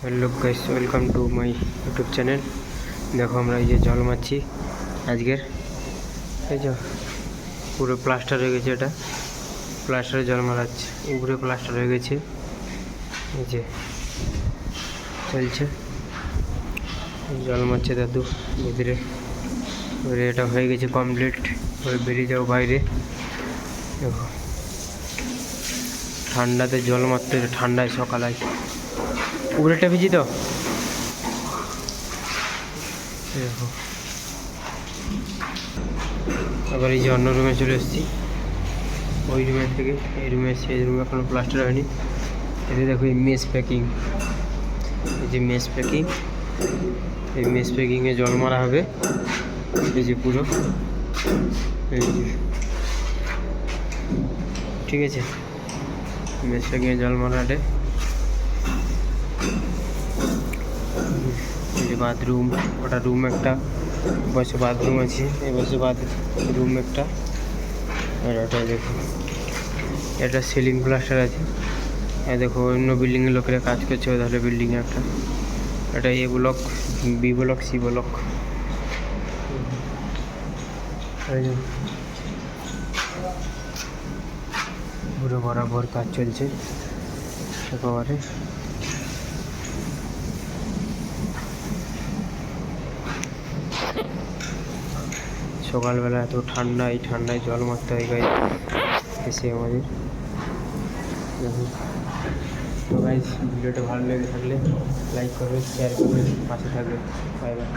Hello guys, welcome to my YouTube channel. देखो আমরা এই যে জল মারছি আজকের, এই যে পুরো প্লাস্টার হয়ে গেছে, এটা প্লাস্টারে জল মারাচ্ছে, উপরে প্লাস্টার হয়ে গেছে, এই যে চলছে জল মারছে দাদু ভিতরে। এবারে এটা হয়ে গেছে কমপ্লিট, এবার বেরিয়ে যাও বাইরে। দেখো ঠান্ডাতে জল মারতে, ঠান্ডায় সকালায় উপরেটা ভিজি তো। দেখো আবার এই যে অন্য রুমে চলে এসেছি, ওই রুমের থেকে এই রুমে এসেছি। এই রুমে এখনও প্লাস্টার হয়নি। এতে দেখো এই মেস প্যাকিং, এই যে মেস প্যাকিং, এই মেস প্যাকিংয়ে জল মারা হবে। এই যে পুরো এই যে, ঠিক আছে, মেস প্যাকিংয়ে জল মারাটে। এই যে বাথরুম, ওটা রুম একটা, বসে বাথরুম আছে, এই বসে রুম একটা। আর ওটা দেখো এটা সিলিং প্লাস্টার আছে। আর দেখো অন্য বিল্ডিংয়ের লোকেরা কাজ করছে, ওদের বিল্ডিংয়ে একটা, এটা A block, B block, C block. পুরো বরাবর কাজ চলছে একেবারে। সকালবেলা এত ঠান্ডা, এই ঠান্ডায় জল মারতে হয় গায়ে এসে আমাদের। তো গাইস, ভিডিওটা ভালো লেগে থাকলে লাইক করবে, শেয়ার করবে, পাশে থাকবে। Bye bye.